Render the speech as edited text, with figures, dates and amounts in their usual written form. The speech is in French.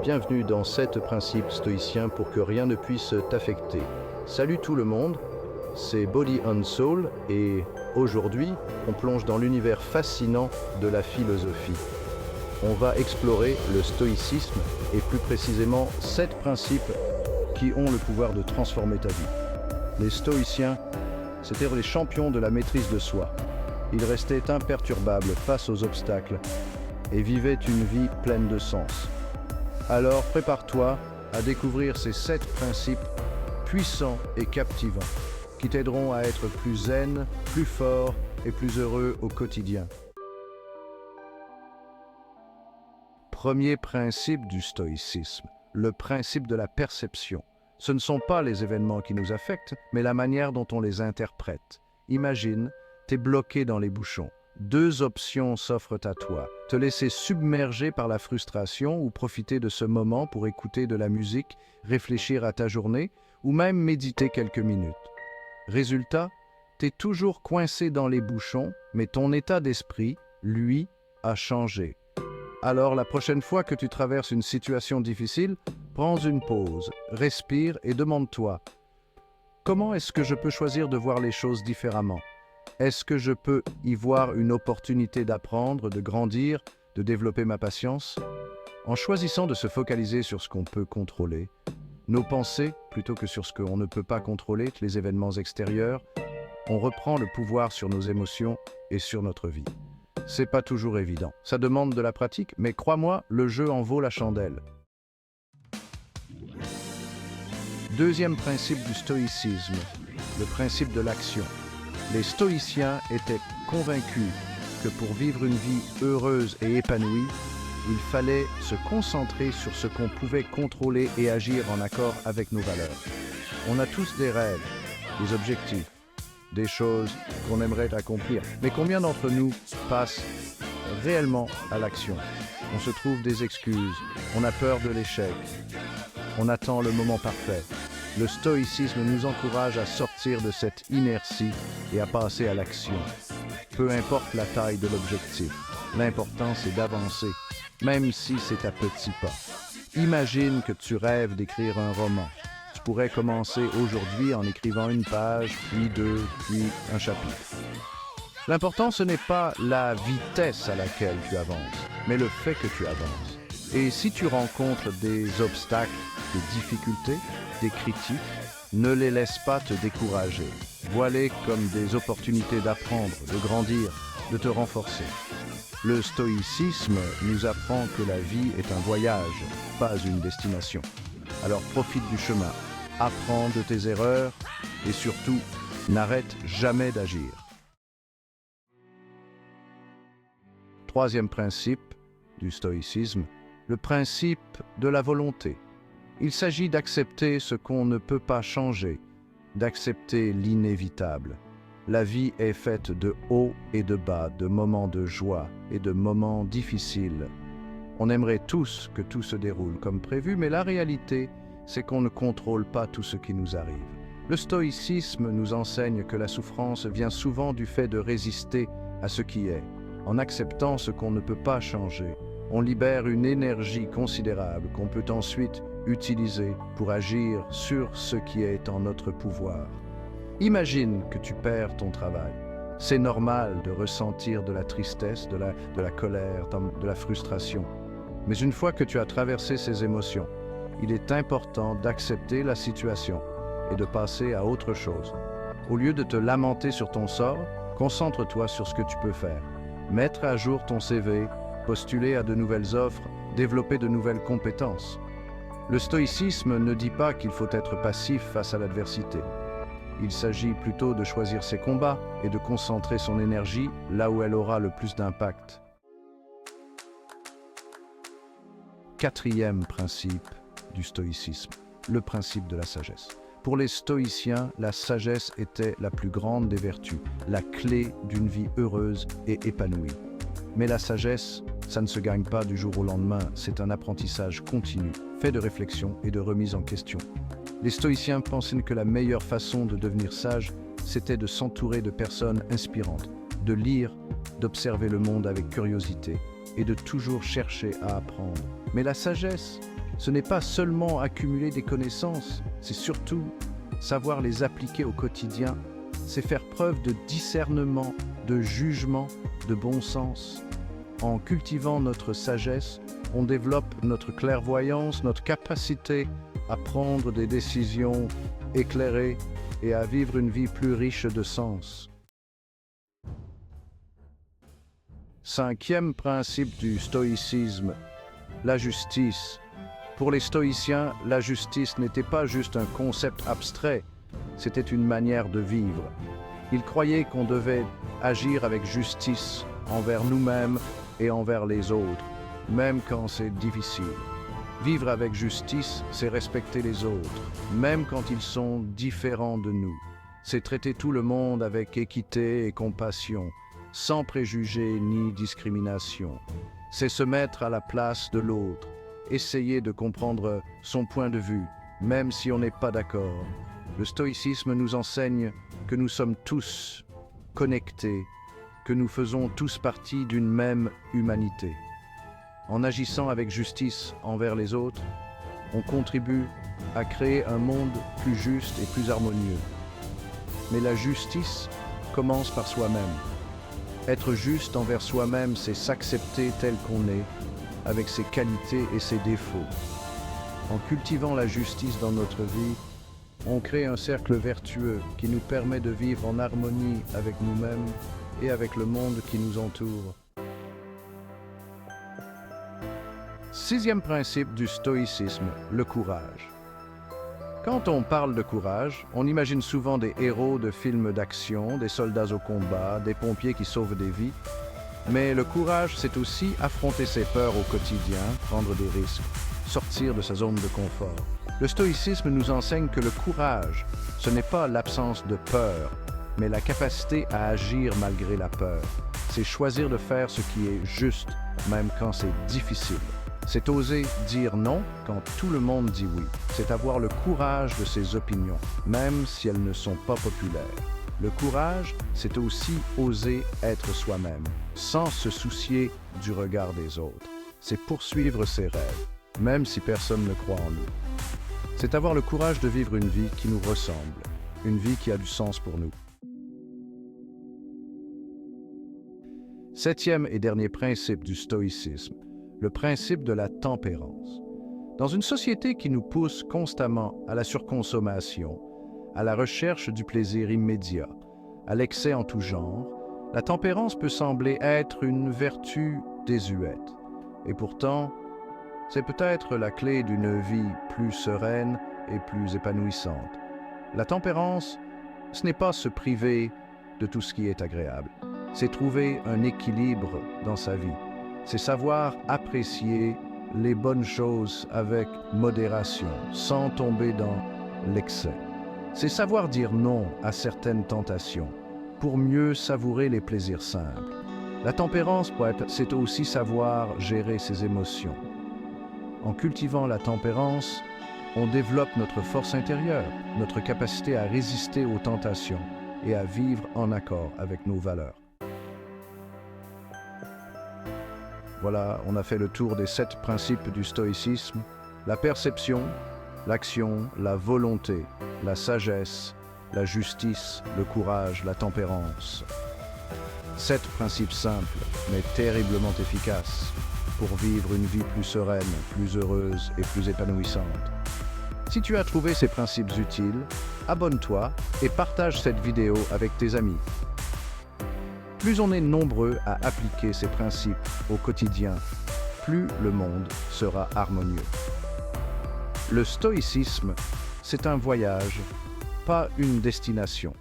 Bienvenue dans 7 principes stoïciens pour que rien ne puisse t'affecter. Salut tout le monde, c'est Body and Soul et aujourd'hui, on plonge dans l'univers fascinant de la philosophie. On va explorer le stoïcisme et plus précisément 7 principes qui ont le pouvoir de transformer ta vie. Les stoïciens, c'étaient les champions de la maîtrise de soi. Ils restaient imperturbables face aux obstacles et vivaient une vie pleine de sens. Alors prépare-toi à découvrir ces 7 principes puissants et captivants qui t'aideront à être plus zen, plus fort et plus heureux au quotidien. Premier principe du stoïcisme, le principe de la perception. Ce ne sont pas les événements qui nous affectent, mais la manière dont on les interprète. Imagine, t'es bloqué dans les bouchons. 2 options s'offrent à toi. Te laisser submerger par la frustration ou profiter de ce moment pour écouter de la musique, réfléchir à ta journée ou même méditer quelques minutes. Résultat, t'es toujours coincé dans les bouchons, mais ton état d'esprit, lui, a changé. Alors la prochaine fois que tu traverses une situation difficile, prends une pause, respire et demande-toi « Comment est-ce que je peux choisir de voir les choses différemment ? Est-ce que je peux y voir une opportunité d'apprendre, de grandir, de développer ma patience ?» En choisissant de se focaliser sur ce qu'on peut contrôler, nos pensées, plutôt que sur ce qu'on ne peut pas contrôler, les événements extérieurs, on reprend le pouvoir sur nos émotions et sur notre vie. C'est pas toujours évident. Ça demande de la pratique, mais crois-moi, le jeu en vaut la chandelle. Deuxième principe du stoïcisme, le principe de l'action. Les stoïciens étaient convaincus que pour vivre une vie heureuse et épanouie, il fallait se concentrer sur ce qu'on pouvait contrôler et agir en accord avec nos valeurs. On a tous des rêves, des objectifs, des choses qu'on aimerait accomplir. Mais combien d'entre nous passent réellement à l'action? On se trouve des excuses, on a peur de l'échec, on attend le moment parfait. Le stoïcisme nous encourage à sortir de cette inertie et à passer à l'action. Peu importe la taille de l'objectif, l'important c'est d'avancer, même si c'est à petits pas. Imagine que tu rêves d'écrire un roman. Tu pourrais commencer aujourd'hui en écrivant une page, puis 2, puis un chapitre. L'important, ce n'est pas la vitesse à laquelle tu avances, mais le fait que tu avances. Et si tu rencontres des obstacles, des difficultés, des critiques, ne les laisse pas te décourager. Vois-les comme des opportunités d'apprendre, de grandir, de te renforcer. Le stoïcisme nous apprend que la vie est un voyage, pas une destination. Alors profite du chemin, apprends de tes erreurs et surtout, n'arrête jamais d'agir. Troisième principe du stoïcisme, le principe de la volonté. Il s'agit d'accepter ce qu'on ne peut pas changer, d'accepter l'inévitable. La vie est faite de hauts et de bas, de moments de joie et de moments difficiles. On aimerait tous que tout se déroule comme prévu, mais la réalité, c'est qu'on ne contrôle pas tout ce qui nous arrive. Le stoïcisme nous enseigne que la souffrance vient souvent du fait de résister à ce qui est. En acceptant ce qu'on ne peut pas changer, on libère une énergie considérable qu'on peut ensuite utiliser pour agir sur ce qui est en notre pouvoir. Imagine que tu perds ton travail. C'est normal de ressentir de la tristesse, de la colère, de la frustration. Mais une fois que tu as traversé ces émotions, il est important d'accepter la situation et de passer à autre chose. Au lieu de te lamenter sur ton sort, concentre-toi sur ce que tu peux faire. Mettre à jour ton CV, postuler à de nouvelles offres, développer de nouvelles compétences. Le stoïcisme ne dit pas qu'il faut être passif face à l'adversité. Il s'agit plutôt de choisir ses combats et de concentrer son énergie là où elle aura le plus d'impact. Quatrième principe du stoïcisme, le principe de la sagesse. Pour les stoïciens, la sagesse était la plus grande des vertus, la clé d'une vie heureuse et épanouie. Mais la sagesse, ça ne se gagne pas du jour au lendemain, c'est un apprentissage continu, fait de réflexion et de remise en question. Les stoïciens pensaient que la meilleure façon de devenir sage, c'était de s'entourer de personnes inspirantes, de lire, d'observer le monde avec curiosité et de toujours chercher à apprendre. Mais la sagesse, ce n'est pas seulement accumuler des connaissances, c'est surtout savoir les appliquer au quotidien, c'est faire preuve de discernement, de jugement, de bon sens. En cultivant notre sagesse, on développe notre clairvoyance, notre capacité à prendre des décisions éclairées et à vivre une vie plus riche de sens. Cinquième principe du stoïcisme, la justice. Pour les stoïciens, la justice n'était pas juste un concept abstrait, c'était une manière de vivre. Ils croyaient qu'on devait agir avec justice envers nous-mêmes et envers les autres, même quand c'est difficile. Vivre avec justice, c'est respecter les autres, même quand ils sont différents de nous. C'est traiter tout le monde avec équité et compassion, sans préjugés ni discrimination. C'est se mettre à la place de l'autre, essayer de comprendre son point de vue, même si on n'est pas d'accord. Le stoïcisme nous enseigne que nous sommes tous connectés, que nous faisons tous partie d'une même humanité. En agissant avec justice envers les autres, on contribue à créer un monde plus juste et plus harmonieux. Mais la justice commence par soi-même. Être juste envers soi-même, c'est s'accepter tel qu'on est, avec ses qualités et ses défauts. En cultivant la justice dans notre vie, on crée un cercle vertueux qui nous permet de vivre en harmonie avec nous-mêmes et avec le monde qui nous entoure. Sixième principe du stoïcisme, le courage. Quand on parle de courage, on imagine souvent des héros de films d'action, des soldats au combat, des pompiers qui sauvent des vies. Mais le courage, c'est aussi affronter ses peurs au quotidien, prendre des risques, sortir de sa zone de confort. Le stoïcisme nous enseigne que le courage, ce n'est pas l'absence de peur, mais la capacité à agir malgré la peur. C'est choisir de faire ce qui est juste, même quand c'est difficile. C'est oser dire non quand tout le monde dit oui. C'est avoir le courage de ses opinions, même si elles ne sont pas populaires. Le courage, c'est aussi oser être soi-même, sans se soucier du regard des autres. C'est poursuivre ses rêves, même si personne ne croit en nous. C'est avoir le courage de vivre une vie qui nous ressemble, une vie qui a du sens pour nous. Septième et dernier principe du stoïcisme, le principe de la tempérance. Dans une société qui nous pousse constamment à la surconsommation, à la recherche du plaisir immédiat, à l'excès en tout genre, la tempérance peut sembler être une vertu désuète. Et pourtant, c'est peut-être la clé d'une vie plus sereine et plus épanouissante. La tempérance, ce n'est pas se priver de tout ce qui est agréable. C'est trouver un équilibre dans sa vie. C'est savoir apprécier les bonnes choses avec modération, sans tomber dans l'excès. C'est savoir dire non à certaines tentations, pour mieux savourer les plaisirs simples. La tempérance, c'est aussi savoir gérer ses émotions. En cultivant la tempérance, on développe notre force intérieure, notre capacité à résister aux tentations et à vivre en accord avec nos valeurs. Voilà, on a fait le tour des 7 principes du stoïcisme. La perception, l'action, la volonté, la sagesse, la justice, le courage, la tempérance. 7 principes simples, mais terriblement efficaces pour vivre une vie plus sereine, plus heureuse et plus épanouissante. Si tu as trouvé ces principes utiles, abonne-toi et partage cette vidéo avec tes amis. Plus on est nombreux à appliquer ces principes au quotidien, plus le monde sera harmonieux. Le stoïcisme, c'est un voyage, pas une destination.